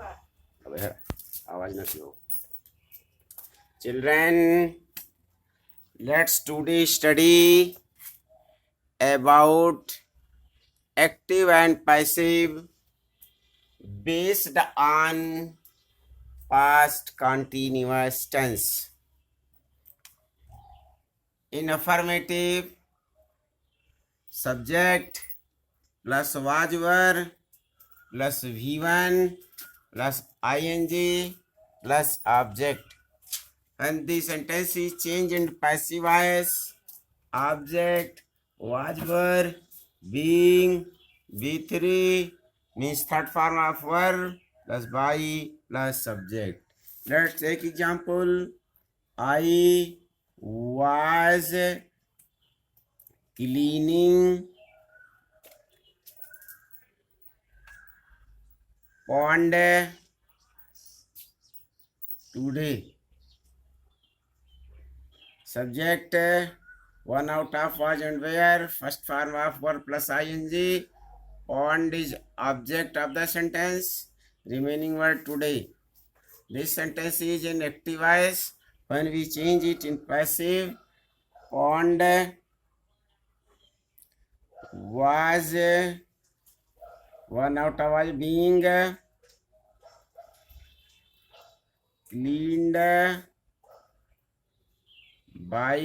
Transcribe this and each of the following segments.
अबे आवाज ना क्यों। Children, let's today study about active and passive based on past continuous tense. In affirmative, subject plus was were plus V1 plus ing plus object. And the sentence is changed in passive voice. Object was were being V3 means third form of verb plus by plus subject. Let's take example. I was cleaning pond today. Subject one out of was and where. First form of verb plus ing. Pond is object of the sentence. Remaining word today. This sentence is in active voice. When we change it in passive, pond was one out of was being cleaned by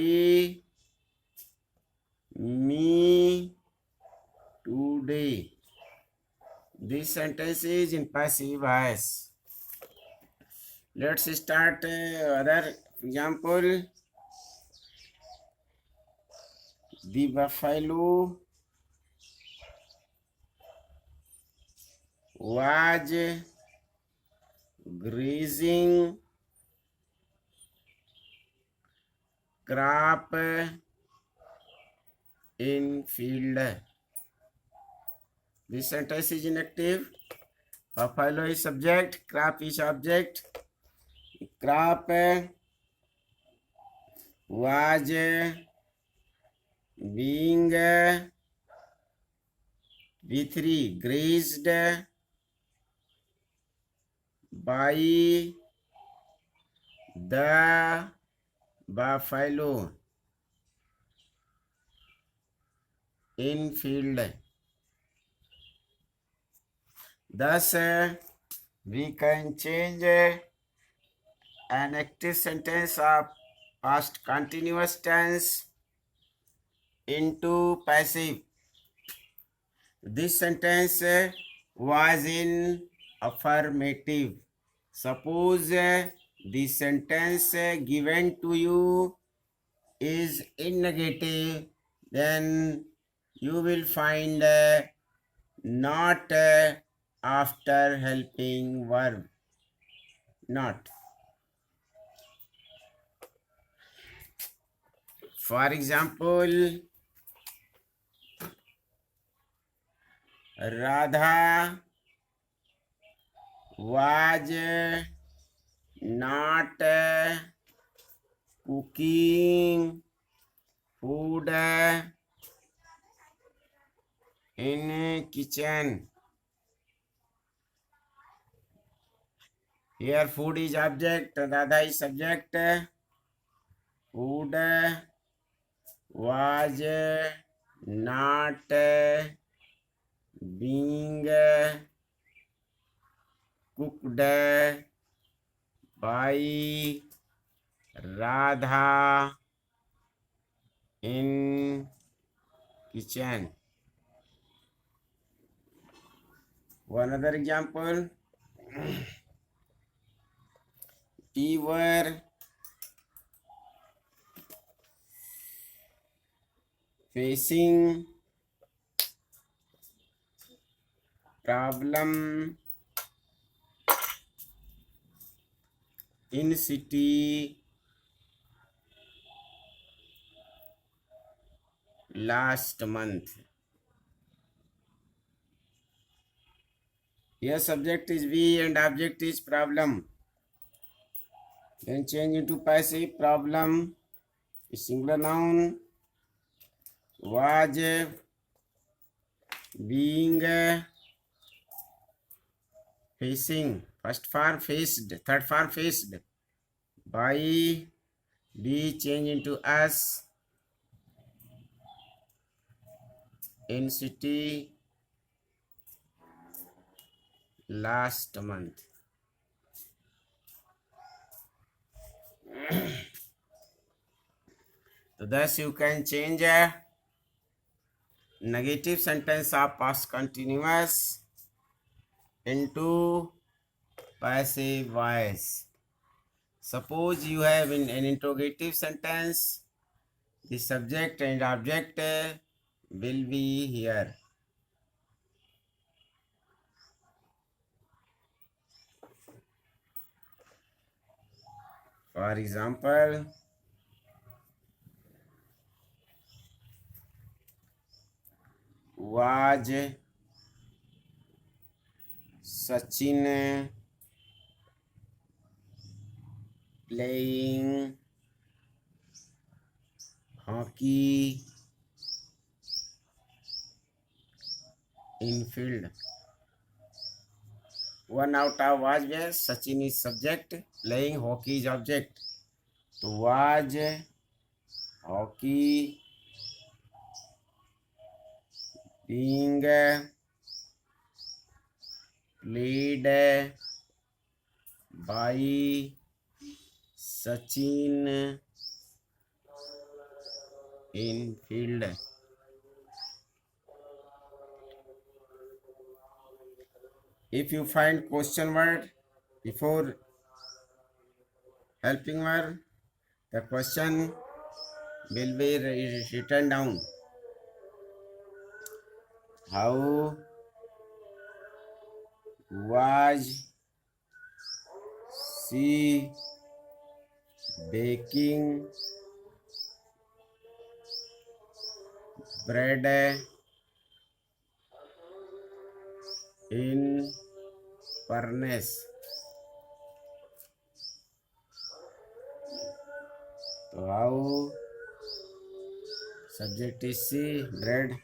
me today. This sentence is in passive voice. Let's start other example. The buffalo was grazing crop in field. This sentence is inactive. Buffalo is subject, crop is object. Crop was being V3 grazed by the buffalo in field. Thus, we can change an active sentence of past continuous tense into passive. This sentence was in affirmative. Suppose the sentence given to you is in negative, then you will find not after helping verb. Not. For example, Radha was not cooking food in kitchen. Here food is object, Radha is subject. Food was not being cooked by Radha in kitchen. One other example. We were facing problem in city last month. Here subject is we and object is problem. Then change into passive. Problem is singular noun. Was being facing First form faced, third form faced. By, be change into us. In city last month. So thus you can change a negative sentence of past continuous into passive voice. Suppose you have in an interrogative sentence, the subject and object will be here. For example, was Sachin playing hockey in field? One out of was where Sachin is subject, playing hockey is object. So was hockey being played by Sachin in field? If you find question word before helping word, the question will be written down. How was she baking bread in furnace? So how subject is C, bread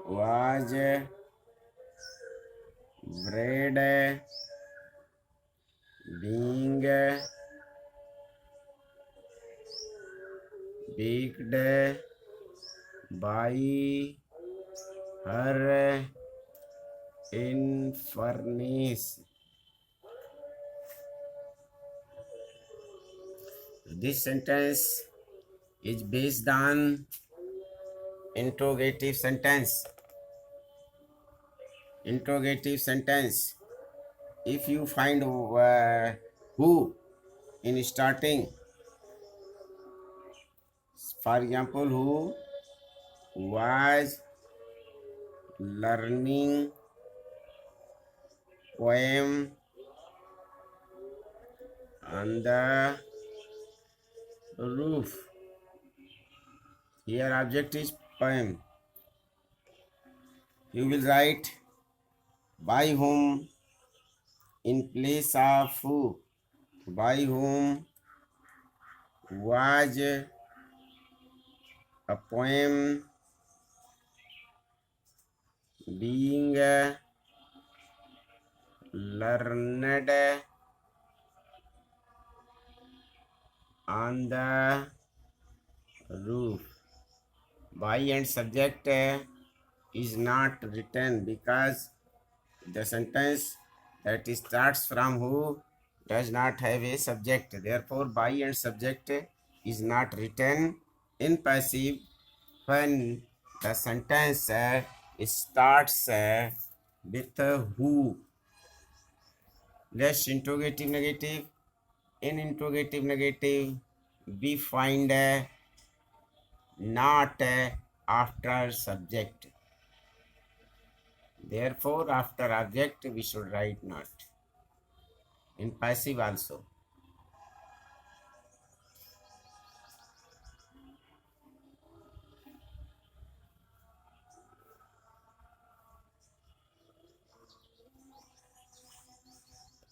was bread being baked by her in furnace. This sentence is based on interrogative sentence. Interrogative sentence. If you find who in starting, for example, who was learning poem on the roof. Here object is poem. You will write by whom in place of who. By whom was a poem being learned on the roof. By and subject is not written because the sentence that starts from who does not have a subject. Therefore, by and subject is not written in passive when the sentence starts with who. Less interrogative negative. In interrogative negative, we find not after subject. Therefore, after object, we should write not. In passive also.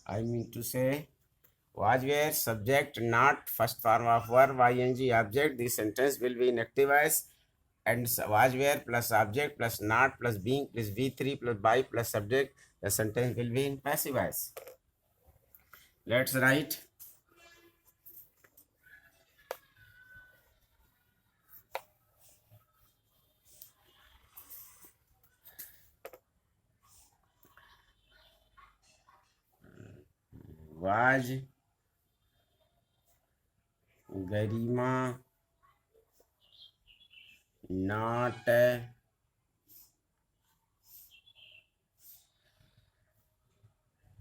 I mean to say, was where subject not first form of verb ing object. This sentence will be in active voice, and was where plus object plus not plus being plus v3 plus by plus subject. the sentence will be in passive voice. Let's write. Was Garima not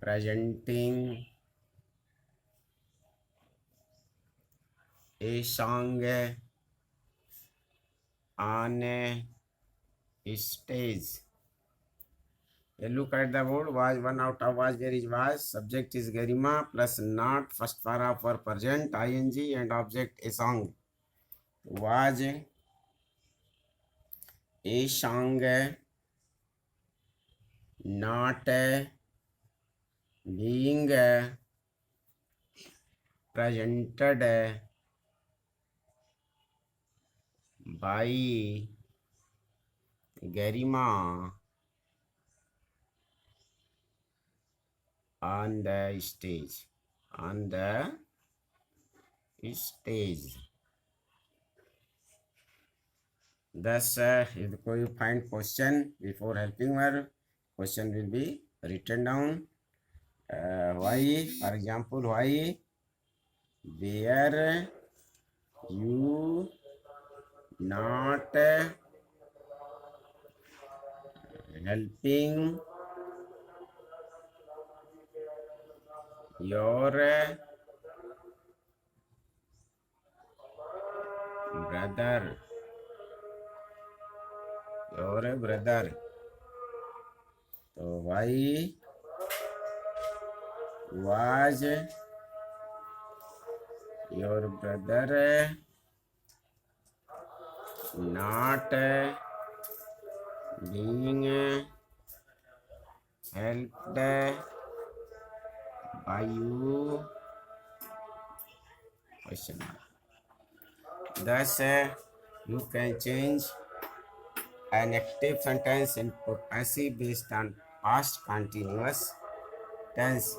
presenting a song on a stage? Look at the word was. One out of was there is was. Subject is Garima plus not. First para for present ing and object a song. Was a song not being presented by Garima on the stage. On the stage. Thus, if you find question before helping verb, question will be written down. Why, for example, why were you not helping your brother? Your brother. So why was your brother not being helped by you? Question mark. Thus, you can change an active sentence into passive based on past continuous tense.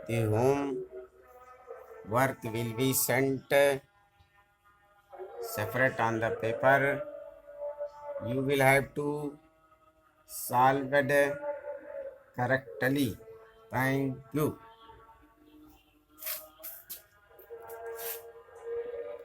The homework will be sent separate on the paper. You will have to solve it correctly. Thank you.